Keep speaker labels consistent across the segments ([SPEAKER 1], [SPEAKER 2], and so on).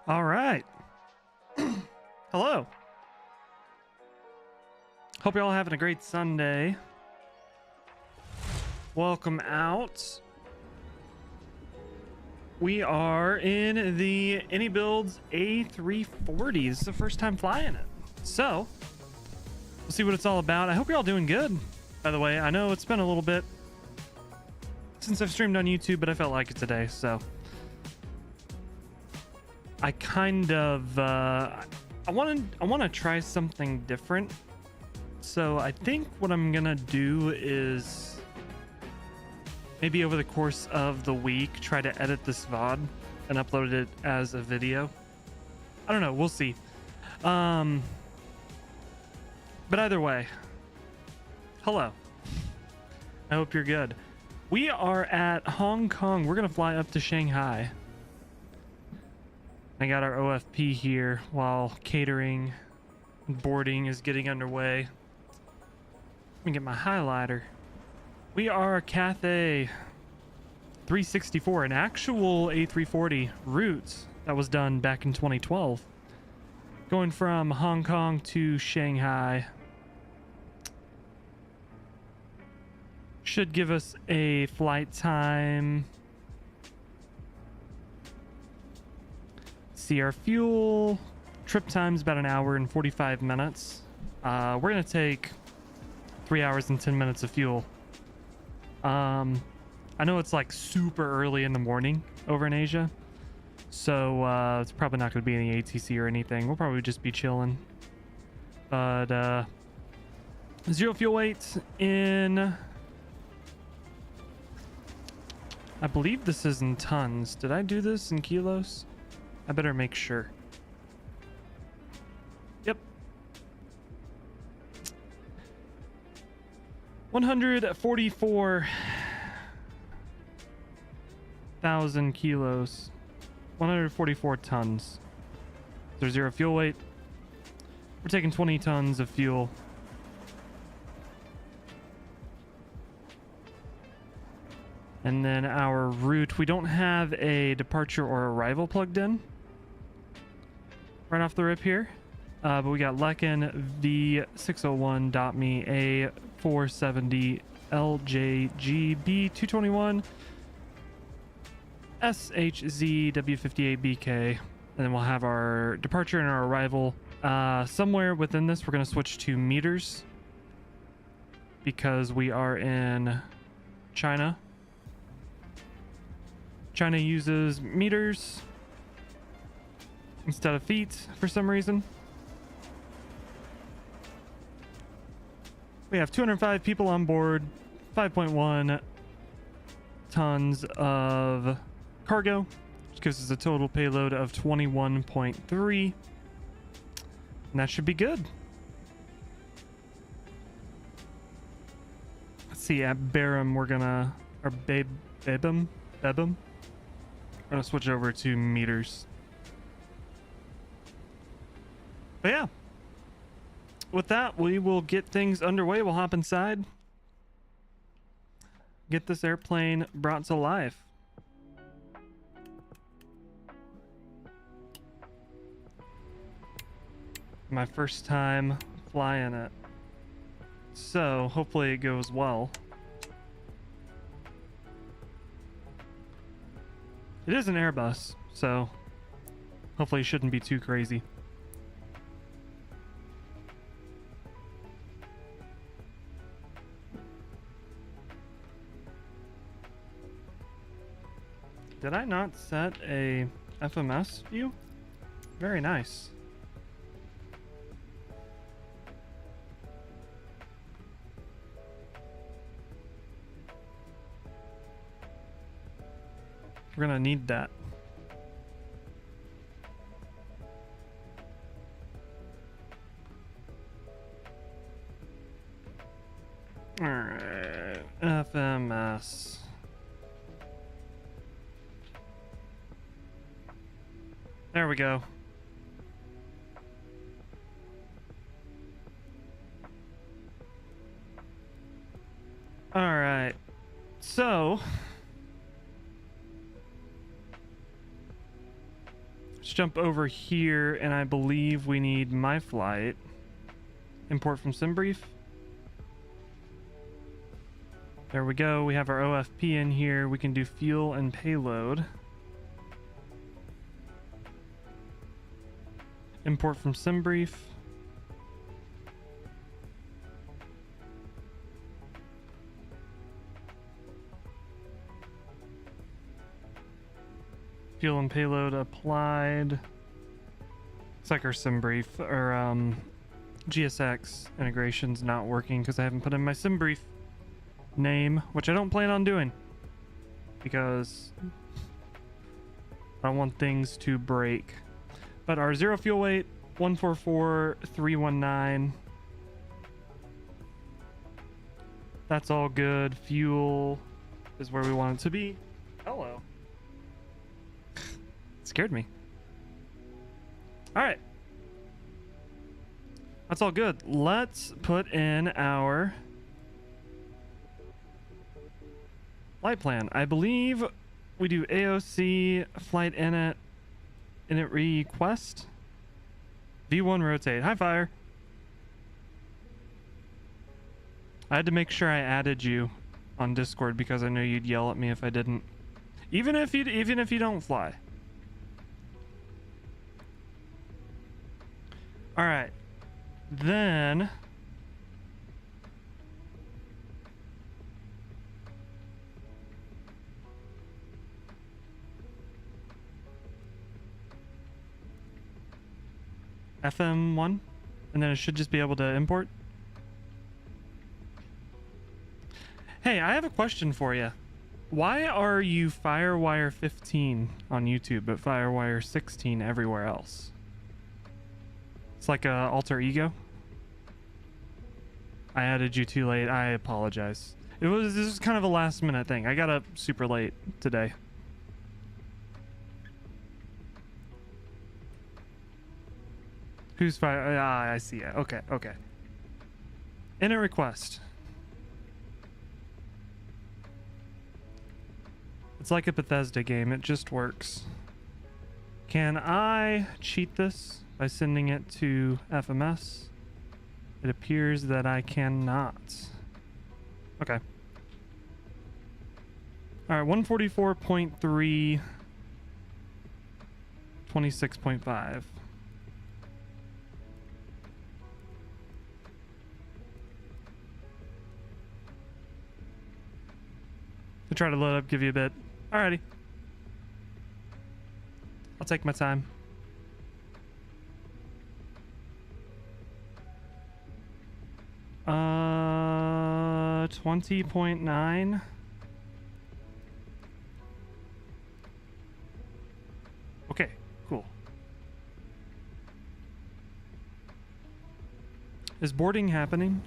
[SPEAKER 1] All right. Hello. Hope you're all having a great Sunday. Welcome out. We are in the iniBuilds A340. This is the first time flying it. So, we'll see what it's all about. I hope you're all doing good. By the way, I know it's been a little bit since I've streamed on YouTube, but I felt like it today, so I kind of I want to try something different. So I think what I'm gonna do is maybe over the course of the week try to edit this VOD and upload it as a video. I don't know, we'll see. But either way, hello. I hope you're good. We are at Hong Kong. We're gonna fly up to Shanghai. I got our OFP here while catering and boarding is getting underway. Let me get my highlighter. We are Cathay 364, an actual A340 route that was done back in 2012. Going from Hong Kong to Shanghai. Should give us a flight time. See our fuel. Trip time's about an hour and 45 minutes. We're gonna take 3 hours and 10 minutes of fuel. I know it's like super early in the morning over in Asia, so it's probably not gonna be any ATC or anything. We'll probably just be chilling. But zero fuel weight in, I believe this is in tons. Did I do this in kilos? I better make sure. Yep. 144,000 kilos. 144 tons. There's zero fuel weight. We're taking 20 tons of fuel. And then our route, we don't have a departure or arrival plugged in right off the rip here, but we got Lekin V601.me A470 LJGB221 SHZ W58BK, and then we'll have our departure and our arrival. Somewhere within this, we're going to switch to meters because we are in China. China uses meters instead of feet for some reason. We have 205 people on board, 5.1 tons of cargo, which gives us a total payload of 21.3, and that should be good. Let's see, at Barham we're gonna, or Bebum, I'm gonna switch over to meters. But yeah, with that, we will get things underway. We'll hop inside, get this airplane brought to life. My first time flying it, so hopefully it goes well. It is an Airbus, so hopefully it shouldn't be too crazy. Did I not set a FMS view? Very nice. We're gonna need that. All right, FMS. There we go. All right, so Let's jump over here, and I believe we need my flight. Import from SimBrief. There we go. We have our OFP in here. We can do fuel and payload. Import from SimBrief. Fuel and payload applied. It's like our SimBrief or GSX integration's not working because I haven't put in my SimBrief name, which I don't plan on doing because I don't want things to break. But our zero fuel weight, 144,319. That's all good. Fuel is where we want it to be. Hello. Scared me. All right. That's all good. Let's put in our flight plan. I believe we do AOC, flight init request, V1 rotate. Hi, Fire. I had to make sure I added you on Discord because I know you'd yell at me if I didn't. Even if you don't fly. All right. Then FM1, and then it should just be able to import. Hey, I have a question for you. Why are you Firewire 15 on YouTube but Firewire 16 everywhere else? It's like a alter ego. I added you too late. I apologize. This is kind of a last minute thing. I got up super late today. Who's fire? Ah, I see it. Okay, okay. Init request. It's like a Bethesda game. It just works. Can I cheat this by sending it to FMS? It appears that I cannot. Okay. All right, 144.3, 26.5. To try to load up, give you a bit. Alrighty. I'll take my time. Uh, 20.9. Okay, cool. Is boarding happening?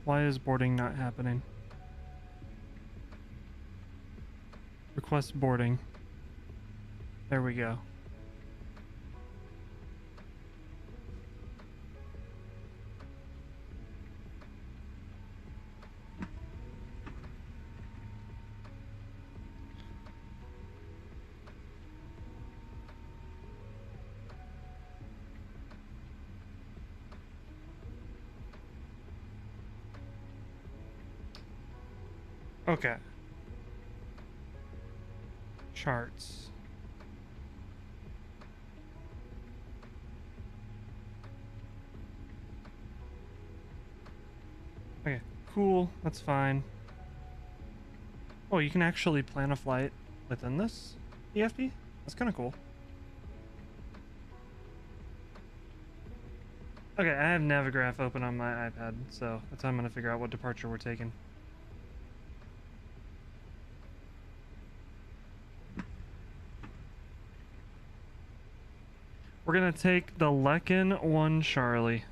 [SPEAKER 1] Why is boarding not happening? Request boarding. There we go. Okay. Charts. Okay, cool. That's fine. Oh, you can actually plan a flight within this EFP? That's kind of cool. Okay, I have Navigraph open on my iPad, so that's how I'm going to figure out what departure we're taking. We're gonna take the Lekin 1 Charlie.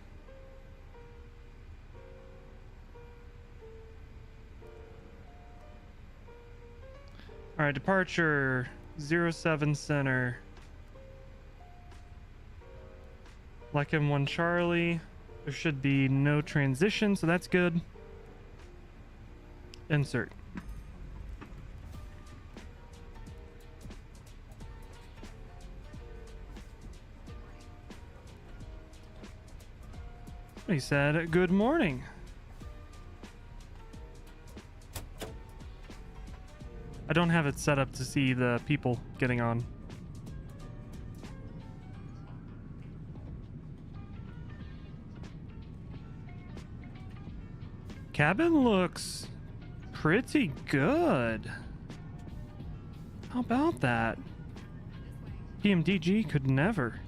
[SPEAKER 1] Alright, departure 07 center. Lekin 1 Charlie. There should be no transition, so that's good. Insert. He said, good morning. I don't have it set up to see the people getting on. Cabin looks pretty good. How about that? PMDG could never.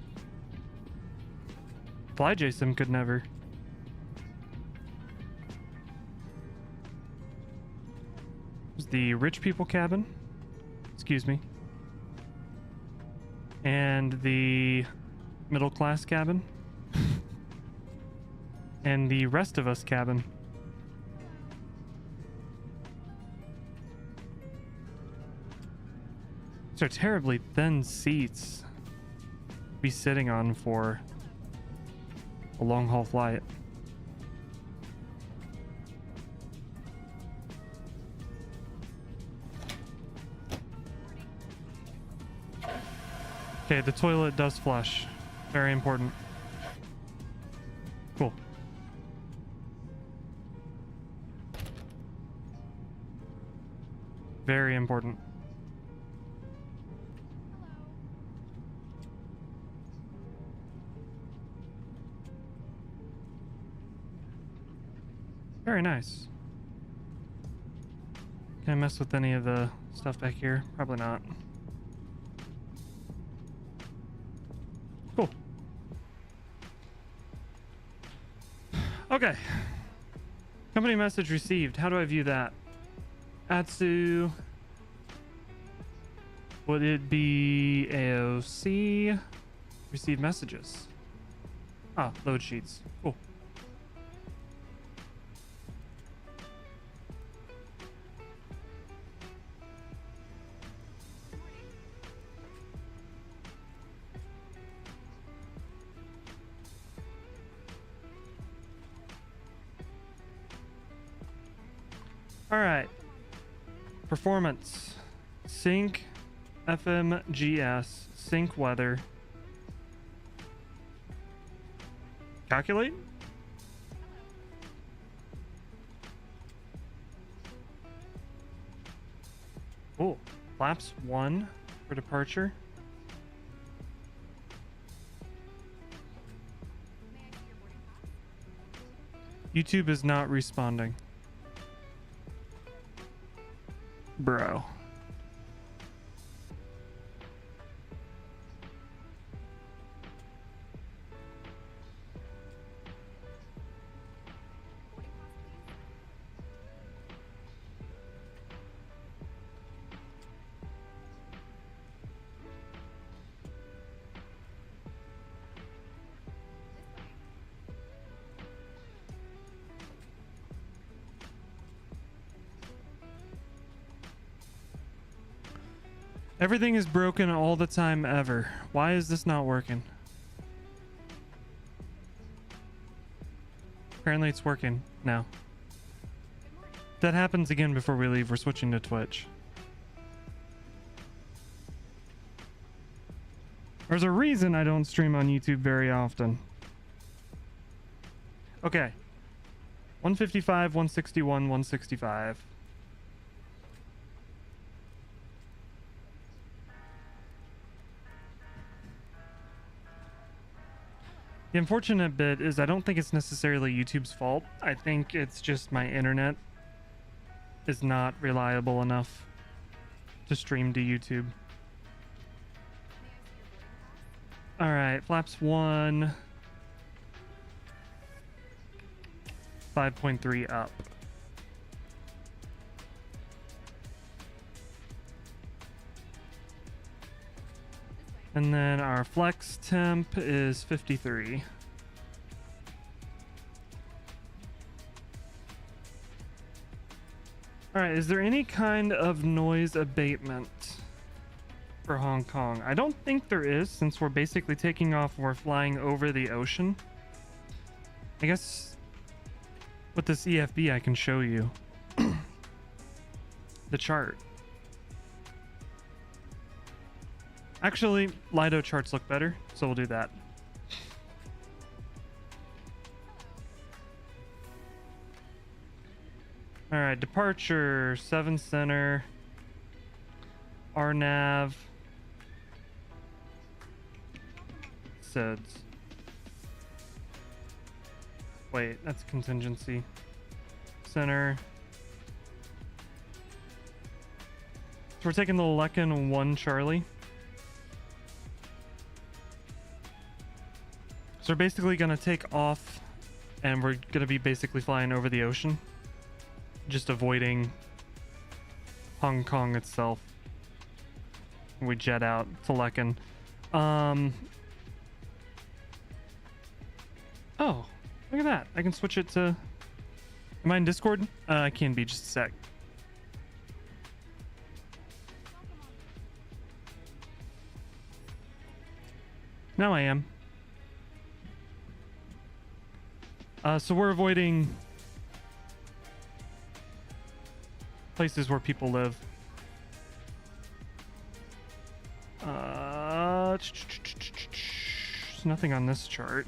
[SPEAKER 1] FlyJSim could never. There's the rich people cabin. Excuse me. And the middle class cabin. And the rest of us cabin. These are terribly thin seats to be sitting on for a long haul flight. Okay, the toilet does flush. Very important. Cool. Very important. Very nice. Can I mess with any of the stuff back here? Probably not. Cool. Okay. Company message received. How do I view that? Atsu. Would it be AOC? Receive messages. Ah, load sheets. Cool. All right. Performance. Sync FMGS. Sync weather. Calculate? Cool. Flaps 1 for departure. YouTube is not responding. Bro. Everything is broken all the time ever. Why is this not working? Apparently it's working now. If that happens again before we leave, we're switching to Twitch. There's a reason I don't stream on YouTube very often. Okay. 155, 161, 165. The unfortunate bit is I don't think it's necessarily YouTube's fault. I think it's just my internet is not reliable enough to stream to YouTube. All right, flaps 1. 5.3 up. And then our flex temp is 53. All right, is there any kind of noise abatement for Hong Kong? I don't think there is, since we're basically taking off, we're flying over the ocean. I guess with this EFB I can show you the chart. Actually, Lido charts look better, so we'll do that. All right, departure 7 center. RNAV. SIDS. Wait, that's contingency. Center. So we're taking the Lekin 1 Charlie. So we're basically gonna take off and we're gonna be basically flying over the ocean. Just avoiding Hong Kong itself. We jet out to Lekin. Oh, look at that. I can switch it to... Am I in Discord? I can be, just a sec. Now I am. So we're avoiding places where people live. There's nothing on this chart.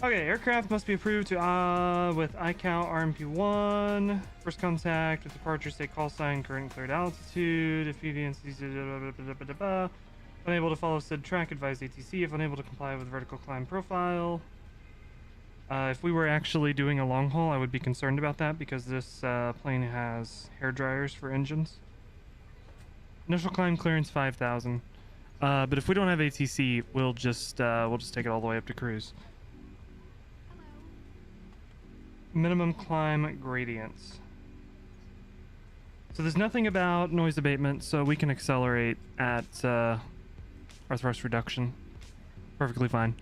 [SPEAKER 1] Okay, aircraft must be approved to with iCount RMP1. First contact with departure, state call sign, current cleared altitude. If EDNC unable to follow said track, advise ATC. If unable to comply with vertical climb profile. If we were actually doing a long haul, I would be concerned about that because this plane has hair dryers for engines. Initial climb clearance 5,000. But if we don't have ATC, we'll just take it all the way up to cruise. Minimum climb gradients. So there's nothing about noise abatement, so we can accelerate at our thrust reduction. Perfectly fine.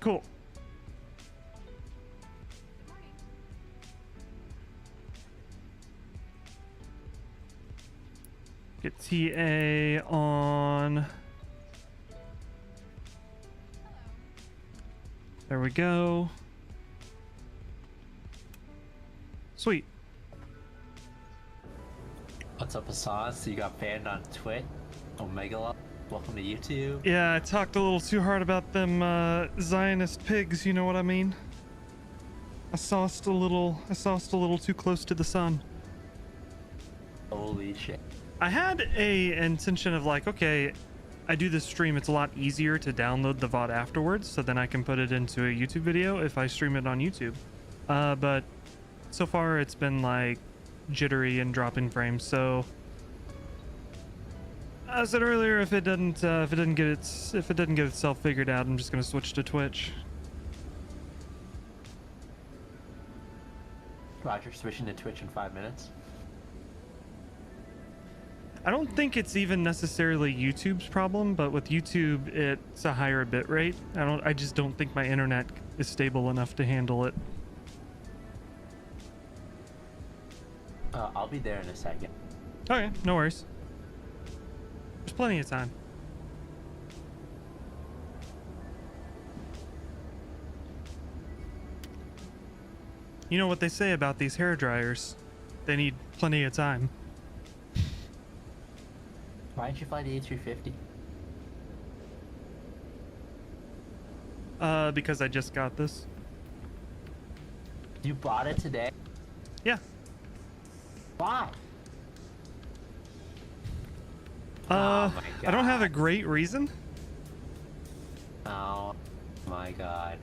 [SPEAKER 1] Cool. Get TA on. There we go. Sweet.
[SPEAKER 2] What's up, Hassan? So you got banned on Twitch? Omega, welcome to YouTube.
[SPEAKER 1] Yeah, I talked a little too hard about them Zionist pigs, you know what I mean? I sauced a little too close to the sun.
[SPEAKER 2] Holy shit.
[SPEAKER 1] I had a intention of like, okay, I do this stream, it's a lot easier to download the VOD afterwards, so then I can put it into a YouTube video if I stream it on YouTube. But so far it's been like jittery and dropping frames, so I said earlier, if it didn't get itself figured out, I'm just gonna switch to Twitch.
[SPEAKER 2] Roger, switching to Twitch in 5 minutes.
[SPEAKER 1] I don't think it's even necessarily YouTube's problem, but with YouTube, it's a higher bit rate. I just don't think my internet is stable enough to handle it.
[SPEAKER 2] I'll be there in a second.
[SPEAKER 1] Okay, no worries. There's plenty of time. You know what they say about these hair dryers? They need plenty of time.
[SPEAKER 2] Why didn't you fly the A350?
[SPEAKER 1] Because I just got this.
[SPEAKER 2] You bought it today?
[SPEAKER 1] Yeah.
[SPEAKER 2] Why?
[SPEAKER 1] I don't have a great reason.
[SPEAKER 2] Oh my god.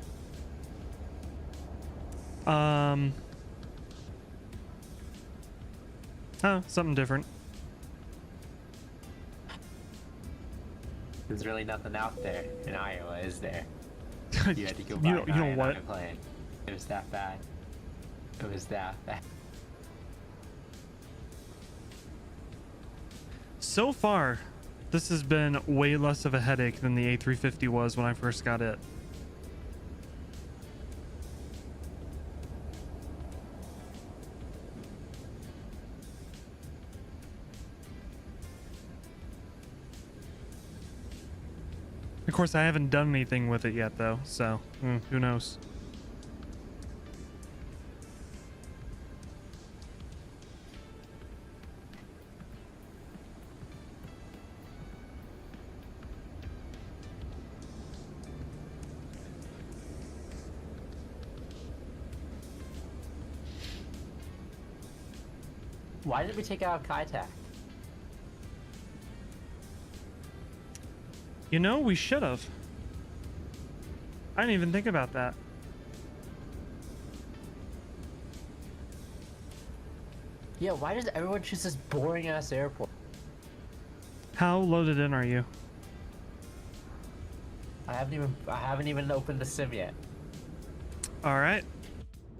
[SPEAKER 1] Oh, something different.
[SPEAKER 2] There's really nothing out there in Iowa, is there? You had to go buy
[SPEAKER 1] you know what?
[SPEAKER 2] on a plane. It was that bad. It was that bad.
[SPEAKER 1] So far, this has been way less of a headache than the A350 was when I first got it. Of course, I haven't done anything with it yet, though, so who knows?
[SPEAKER 2] Why did we take out Kitech?
[SPEAKER 1] You know, we should have. I didn't even think about that.
[SPEAKER 2] Yeah, why does everyone choose this boring ass airport?
[SPEAKER 1] How loaded in are you?
[SPEAKER 2] I haven't even opened the sim yet.
[SPEAKER 1] All right.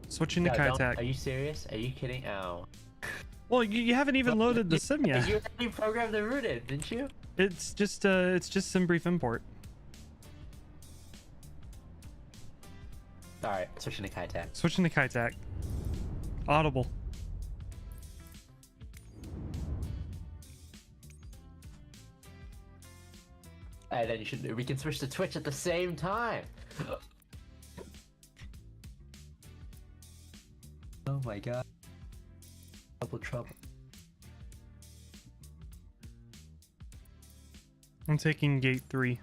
[SPEAKER 1] Switching to
[SPEAKER 2] No,
[SPEAKER 1] Kitech.
[SPEAKER 2] are you serious? Are you kidding? Oh.
[SPEAKER 1] Well, you haven't even loaded the sim yet.
[SPEAKER 2] You already programmed the root in, didn't you?
[SPEAKER 1] It's just sim brief import.
[SPEAKER 2] Alright, switching to Kitech.
[SPEAKER 1] Switching to Kitech. Audible.
[SPEAKER 2] And then we can switch to Twitch at the same time. Oh my god. Double trouble.
[SPEAKER 1] I'm taking gate 3.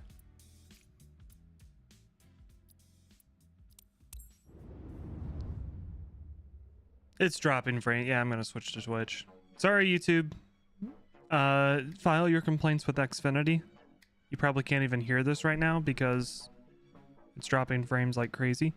[SPEAKER 1] It's dropping frame. Yeah, I'm gonna switch to Twitch. Sorry, YouTube. File your complaints with Xfinity. You probably can't even hear this right now because it's dropping frames like crazy.